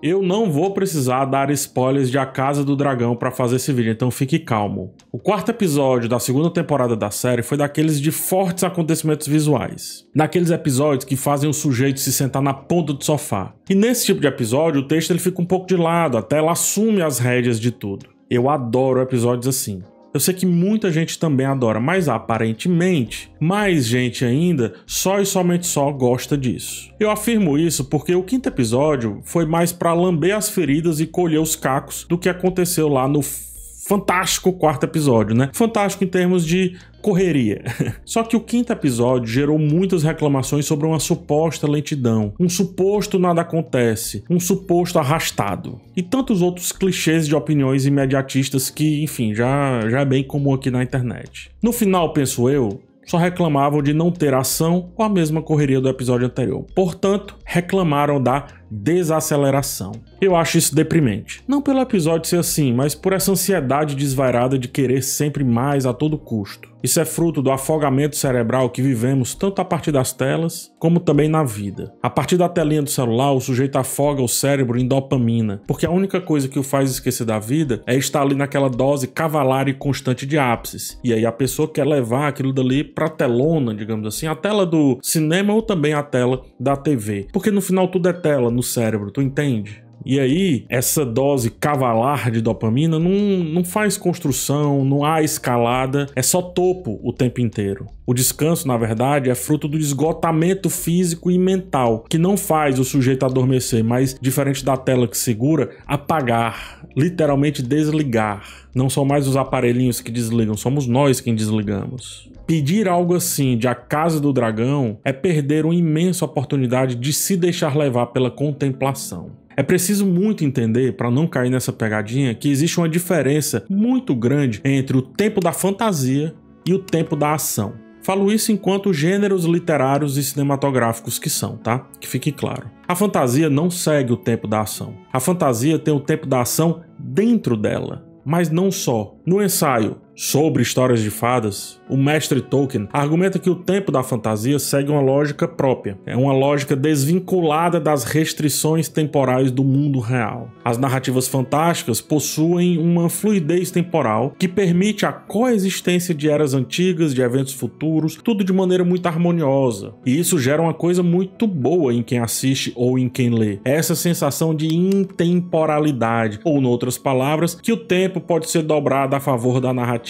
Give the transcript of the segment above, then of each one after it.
Eu não vou precisar dar spoilers de A Casa do Dragão para fazer esse vídeo, então fique calmo. O quarto episódio da segunda temporada da série foi daqueles de fortes acontecimentos visuais. Daqueles episódios que fazem o sujeito se sentar na ponta do sofá. E nesse tipo de episódio, o texto ele fica um pouco de lado, até ela assume as rédeas de tudo. Eu adoro episódios assim. Eu sei que muita gente também adora, mas aparentemente, mais gente ainda só e somente só gosta disso. Eu afirmo isso porque o quinto episódio foi mais pra lamber as feridas e colher os cacos do que aconteceu lá no fantástico quarto episódio, né? Fantástico em termos de correria. Só que o quinto episódio gerou muitas reclamações sobre uma suposta lentidão, um suposto nada acontece, um suposto arrastado e tantos outros clichês de opiniões imediatistas que, enfim, já é bem comum aqui na internet. No final, penso eu, só reclamavam de não ter ação ou a mesma correria do episódio anterior. Portanto, reclamaram da desaceleração. Eu acho isso deprimente. Não pelo episódio ser assim, mas por essa ansiedade desvairada de querer sempre mais a todo custo. Isso é fruto do afogamento cerebral que vivemos tanto a partir das telas, como também na vida. A partir da telinha do celular, o sujeito afoga o cérebro em dopamina, porque a única coisa que o faz esquecer da vida é estar ali naquela dose cavalar e constante de ápices. E aí a pessoa quer levar aquilo dali pra telona, digamos assim, a tela do cinema ou também a tela da TV. Porque no final tudo é tela no cérebro, tu entende? E aí, essa dose cavalar de dopamina não faz construção, não há escalada, é só topo o tempo inteiro. O descanso, na verdade, é fruto do esgotamento físico e mental, que não faz o sujeito adormecer, mas, diferente da tela que segura, apagar, literalmente desligar. Não são mais os aparelhinhos que desligam, somos nós quem desligamos. Pedir algo assim de A Casa do Dragão é perder uma imensa oportunidade de se deixar levar pela contemplação. É preciso muito entender, para não cair nessa pegadinha, que existe uma diferença muito grande entre o tempo da fantasia e o tempo da ação. Falo isso enquanto gêneros literários e cinematográficos que são, tá? Que fique claro. A fantasia não segue o tempo da ação. A fantasia tem o tempo da ação dentro dela. Mas não só. No ensaio sobre histórias de fadas, o mestre Tolkien argumenta que o tempo da fantasia segue uma lógica própria. É uma lógica desvinculada das restrições temporais do mundo real. As narrativas fantásticas possuem uma fluidez temporal que permite a coexistência de eras antigas, de eventos futuros, tudo de maneira muito harmoniosa. E isso gera uma coisa muito boa em quem assiste ou em quem lê. É essa sensação de intemporalidade, ou, em outras palavras, que o tempo pode ser dobrado a favor da narrativa.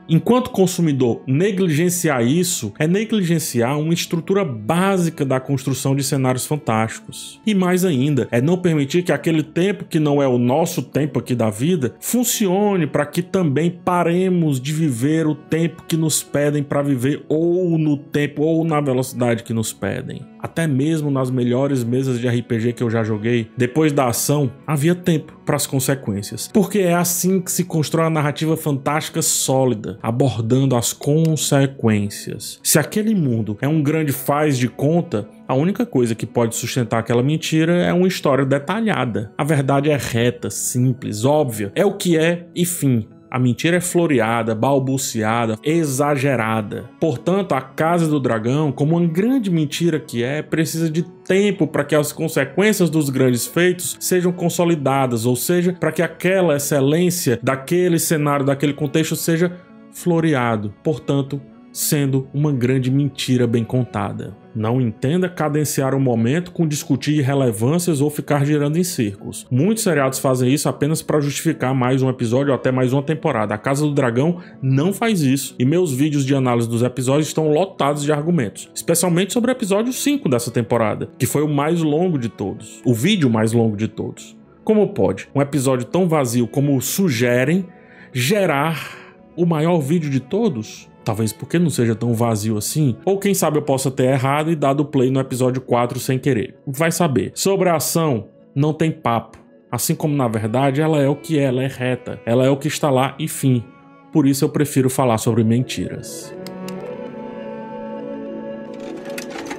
Enquanto consumidor, negligenciar isso é negligenciar uma estrutura básica da construção de cenários fantásticos. E mais ainda, é não permitir que aquele tempo que não é o nosso tempo aqui da vida funcione para que também paremos de viver o tempo que nos pedem para viver, ou no tempo ou na velocidade que nos pedem. Até mesmo nas melhores mesas de RPG que eu já joguei, depois da ação, havia tempo para as consequências. Porque é assim que se constrói a narrativa fantástica sólida, abordando as consequências. Se aquele mundo é um grande faz de conta, a única coisa que pode sustentar aquela mentira é uma história detalhada. A verdade é reta, simples, óbvia, é o que é e fim. A mentira é floreada, balbuciada, exagerada. Portanto, A Casa do Dragão, como uma grande mentira que é, precisa de tempo para que as consequências dos grandes feitos sejam consolidadas, ou seja, para que aquela excelência daquele cenário, daquele contexto seja floreado. Portanto, sendo uma grande mentira bem contada. Não entenda cadenciar o momento com discutir irrelevâncias ou ficar girando em círculos. Muitos seriados fazem isso apenas para justificar mais um episódio ou até mais uma temporada. A Casa do Dragão não faz isso, e meus vídeos de análise dos episódios estão lotados de argumentos, especialmente sobre o episódio 5 dessa temporada, que foi o mais longo de todos, o vídeo mais longo de todos. Como pode um episódio tão vazio como sugerem gerar o maior vídeo de todos? Talvez porque não seja tão vazio assim, ou quem sabe eu possa ter errado e dado play no episódio 4 sem querer. Vai saber. Sobre a ação, não tem papo. Assim como na verdade ela é o que é, ela é reta, ela é o que está lá e fim. Por isso eu prefiro falar sobre mentiras.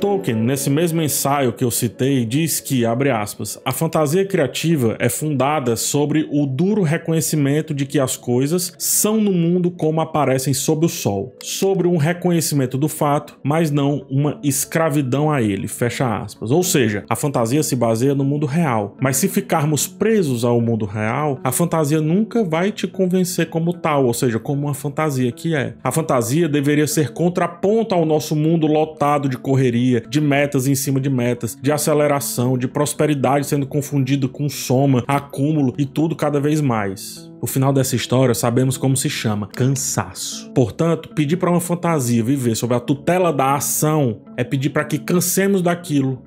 Tolkien, nesse mesmo ensaio que eu citei, diz que, abre aspas, a fantasia criativa é fundada sobre o duro reconhecimento de que as coisas são no mundo como aparecem sob o sol, sobre um reconhecimento do fato, mas não uma escravidão a ele, fecha aspas. Ou seja, a fantasia se baseia no mundo real, mas se ficarmos presos ao mundo real, a fantasia nunca vai te convencer como tal, ou seja, como uma fantasia que é. A fantasia deveria ser contraponto ao nosso mundo lotado de correria, de metas em cima de metas, de aceleração, de prosperidade sendo confundido com soma, acúmulo e tudo cada vez mais. O final dessa história sabemos como se chama: cansaço. Portanto, pedir para uma fantasia viver sob a tutela da ação é pedir para que cansemos daquilo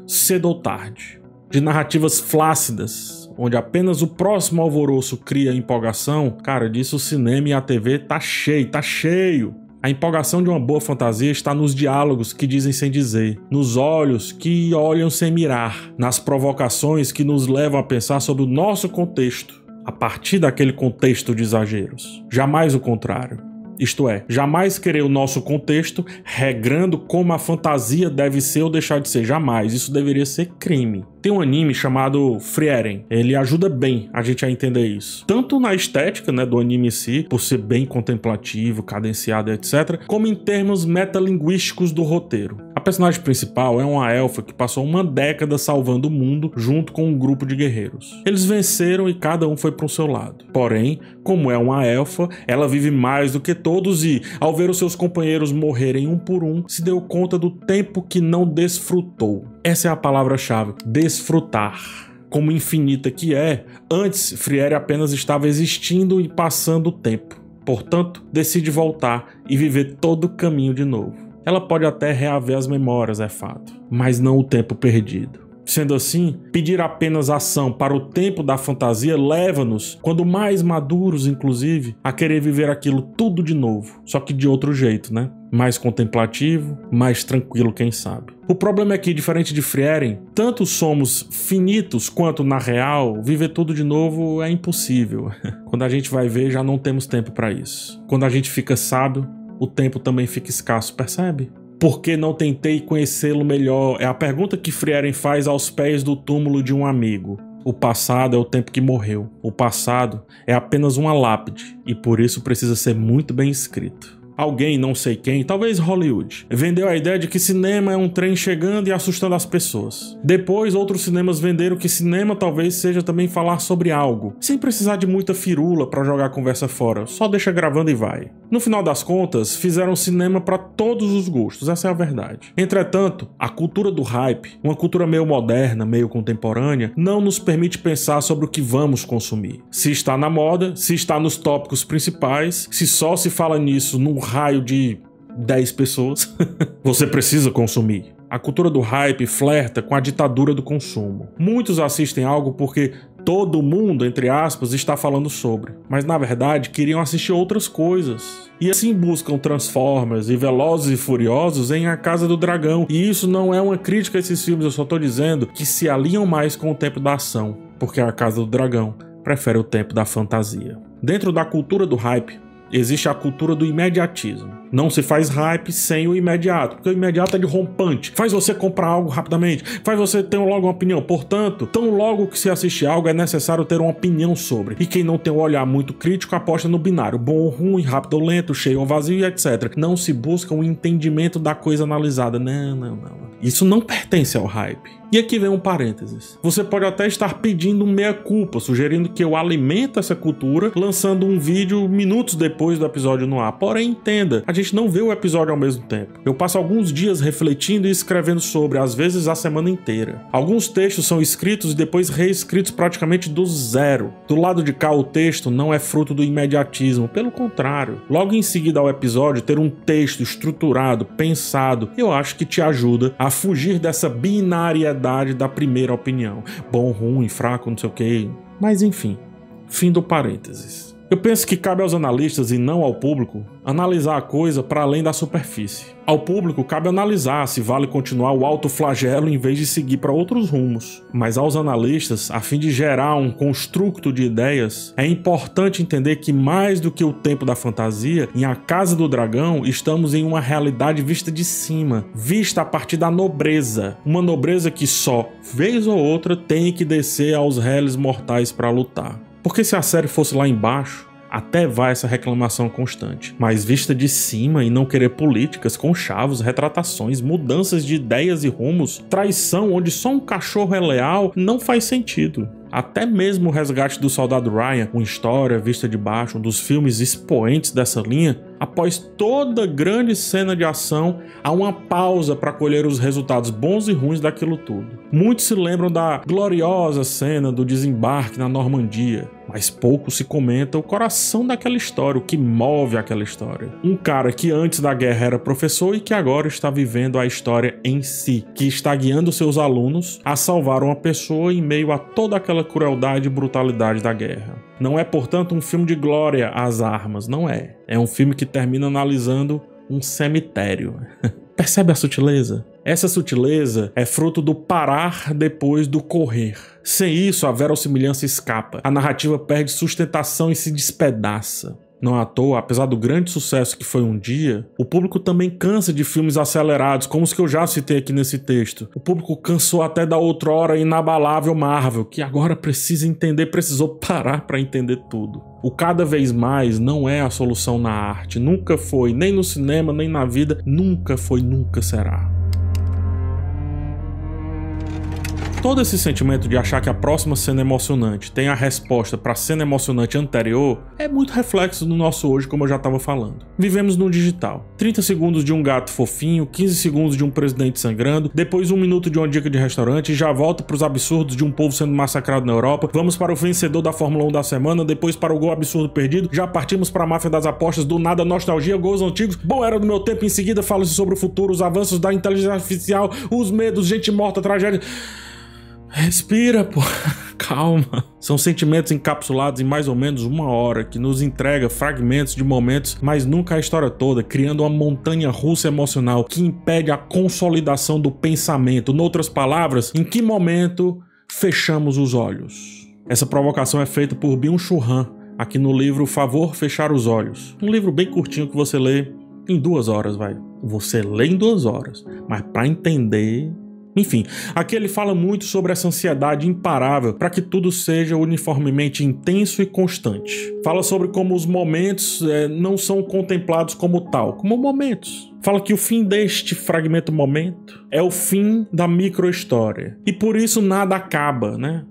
cedo ou tarde. De narrativas flácidas, onde apenas o próximo alvoroço cria empolgação, cara, disso o cinema e a TV tá cheio. A empolgação de uma boa fantasia está nos diálogos que dizem sem dizer, nos olhos que olham sem mirar, nas provocações que nos levam a pensar sobre o nosso contexto, a partir daquele contexto de exageros. Jamais o contrário. Isto é, jamais querer o nosso contexto regrando como a fantasia deve ser ou deixar de ser. Jamais. Isso deveria ser crime. Tem um anime chamado Frieren. Ele ajuda bem a gente a entender isso. Tanto na estética, né, do anime em si, por ser bem contemplativo, cadenciado, etc., como em termos metalinguísticos do roteiro. A personagem principal é uma elfa que passou uma década salvando o mundo junto com um grupo de guerreiros. Eles venceram e cada um foi para o seu lado. Porém, como é uma elfa, ela vive mais do que todos e, ao ver os seus companheiros morrerem um por um, se deu conta do tempo que não desfrutou. Essa é a palavra-chave: desfrutar. Como infinita que é, antes Friere apenas estava existindo e passando o tempo. Portanto, decide voltar e viver todo o caminho de novo. Ela pode até reaver as memórias, é fato, mas não o tempo perdido. Sendo assim, pedir apenas ação para o tempo da fantasia leva-nos, quando mais maduros inclusive, a querer viver aquilo tudo de novo, só que de outro jeito, né? Mais contemplativo, mais tranquilo, quem sabe. O problema é que, diferente de Frieren, tanto somos finitos quanto, na real, viver tudo de novo é impossível. Quando a gente vai ver, já não temos tempo para isso. Quando a gente fica sábio, o tempo também fica escasso, percebe? Por que não tentei conhecê-lo melhor? É a pergunta que Frieren faz aos pés do túmulo de um amigo. O passado é o tempo que morreu. O passado é apenas uma lápide e por isso precisa ser muito bem escrito. Alguém, não sei quem, talvez Hollywood, vendeu a ideia de que cinema é um trem chegando e assustando as pessoas. Depois, outros cinemas venderam que cinema talvez seja também falar sobre algo, sem precisar de muita firula para jogar a conversa fora, só deixa gravando e vai. No final das contas, fizeram cinema para todos os gostos, essa é a verdade. Entretanto, a cultura do hype, uma cultura meio moderna, meio contemporânea, não nos permite pensar sobre o que vamos consumir. Se está na moda, se está nos tópicos principais, se só se fala nisso num raio de 10 pessoas, você precisa consumir. A cultura do hype flerta com a ditadura do consumo. Muitos assistem algo porque todo mundo, entre aspas, está falando sobre, mas na verdade queriam assistir outras coisas. E assim buscam Transformers e Velozes e Furiosos em A Casa do Dragão. E isso não é uma crítica a esses filmes, eu só tô dizendo que se alinham mais com o tempo da ação, porque A Casa do Dragão prefere o tempo da fantasia. Dentro da cultura do hype, existe a cultura do imediatismo. Não se faz hype sem o imediato, porque o imediato é de rompante. Faz você comprar algo rapidamente, faz você ter logo uma opinião. Portanto, tão logo que se assiste algo, é necessário ter uma opinião sobre. E quem não tem um olhar muito crítico aposta no binário: bom ou ruim, rápido ou lento, cheio ou vazio, etc. Não se busca um entendimento da coisa analisada. Não. Isso não pertence ao hype. E aqui vem um parênteses. Você pode até estar pedindo um meia-culpa, sugerindo que eu alimente essa cultura, lançando um vídeo minutos depois do episódio no ar. Porém, entenda, a gente não vê o episódio ao mesmo tempo. Eu passo alguns dias refletindo e escrevendo sobre, às vezes a semana inteira. Alguns textos são escritos e depois reescritos praticamente do zero. Do lado de cá, o texto não é fruto do imediatismo, pelo contrário. Logo em seguida ao episódio, ter um texto estruturado, pensado, eu acho que te ajuda a fugir dessa binariedade da primeira opinião. Bom, ruim, fraco, não sei o que. Mas enfim, fim do parênteses. Eu penso que cabe aos analistas e não ao público analisar a coisa para além da superfície. Ao público cabe analisar se vale continuar o alto flagelo em vez de seguir para outros rumos. Mas aos analistas, a fim de gerar um construto de ideias, é importante entender que mais do que o tempo da fantasia, em A Casa do Dragão, estamos em uma realidade vista de cima, vista a partir da nobreza. Uma nobreza que só, vez ou outra, tem que descer aos réis mortais para lutar. Porque se a série fosse lá embaixo, até vai essa reclamação constante. Mas vista de cima e não querer políticas, conchavos, retratações, mudanças de ideias e rumos, traição onde só um cachorro é leal, não faz sentido. Até mesmo o Resgate do Soldado Ryan, uma história vista de baixo, um dos filmes expoentes dessa linha, após toda grande cena de ação, há uma pausa para colher os resultados bons e ruins daquilo tudo. Muitos se lembram da gloriosa cena do desembarque na Normandia, mas pouco se comenta o coração daquela história, o que move aquela história. Um cara que antes da guerra era professor e que agora está vivendo a história em si, que está guiando seus alunos a salvar uma pessoa em meio a toda aquela crueldade e brutalidade da guerra. Não é, portanto, um filme de glória às armas, não é. É um filme que termina analisando um cemitério. Percebe a sutileza? Essa sutileza é fruto do parar depois do correr. Sem isso, a verossimilhança escapa. A narrativa perde sustentação e se despedaça. Não à toa, apesar do grande sucesso que foi Um Dia, o público também cansa de filmes acelerados, como os que eu já citei aqui nesse texto. O público cansou até da outrora inabalável Marvel, que agora precisa entender, precisou parar para entender tudo. O cada vez mais não é a solução na arte, nunca foi, nem no cinema, nem na vida, nunca foi, nunca será. Todo esse sentimento de achar que a próxima cena emocionante tem a resposta para a cena emocionante anterior é muito reflexo do nosso hoje, como eu já estava falando. Vivemos no digital. 30 segundos de um gato fofinho, 15 segundos de um presidente sangrando, depois 1 minuto de uma dica de restaurante, já volta para os absurdos de um povo sendo massacrado na Europa, vamos para o vencedor da Fórmula 1 da semana, depois para o gol absurdo perdido, já partimos para a máfia das apostas, do nada nostalgia, gols antigos, bom era do meu tempo, em seguida fala-se sobre o futuro, os avanços da inteligência artificial, os medos, gente morta, tragédia... Respira, pô. Calma. São sentimentos encapsulados em mais ou menos 1 hora, que nos entrega fragmentos de momentos, mas nunca a história toda, criando uma montanha russa emocional que impede a consolidação do pensamento. Noutras palavras, em que momento fechamos os olhos? Essa provocação é feita por Byung-Chul Han, aqui no livro Favor Fechar os Olhos. Um livro bem curtinho que você lê em 2 horas, vai. Você lê em 2 horas, mas para entender... Enfim, aqui ele fala muito sobre essa ansiedade imparável para que tudo seja uniformemente intenso e constante. Fala sobre como os momentos não são contemplados como tal, como momentos. Fala que o fim deste fragmento momento é o fim da micro-história. E por isso nada acaba, né?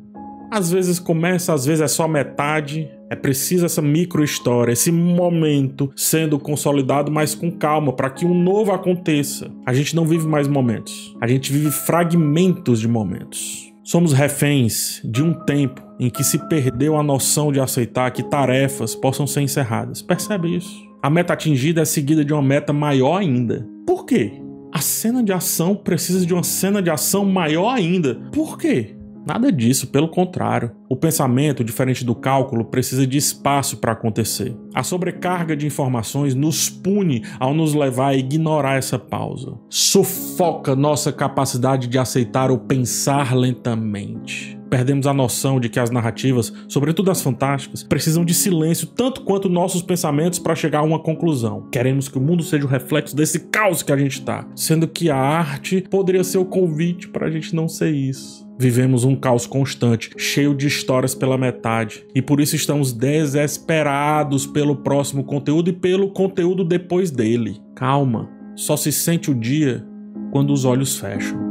Às vezes começa, às vezes é só metade. É preciso essa micro-história, esse momento sendo consolidado, mas com calma, para que um novo aconteça. A gente não vive mais momentos, a gente vive fragmentos de momentos. Somos reféns de um tempo em que se perdeu a noção de aceitar que tarefas possam ser encerradas. Percebe isso? A meta atingida é seguida de uma meta maior ainda. Por quê? A cena de ação precisa de uma cena de ação maior ainda. Por quê? Nada disso, pelo contrário. O pensamento, diferente do cálculo, precisa de espaço para acontecer. A sobrecarga de informações nos pune ao nos levar a ignorar essa pausa. Sufoca nossa capacidade de aceitar ou pensar lentamente. Perdemos a noção de que as narrativas, sobretudo as fantásticas, precisam de silêncio tanto quanto nossos pensamentos para chegar a uma conclusão. Queremos que o mundo seja o reflexo desse caos que a gente está, sendo que a arte poderia ser o convite para a gente não ser isso. Vivemos um caos constante, cheio de histórias pela metade, e por isso estamos desesperados pelo próximo conteúdo e pelo conteúdo depois dele. Calma, só se sente o dia quando os olhos fecham.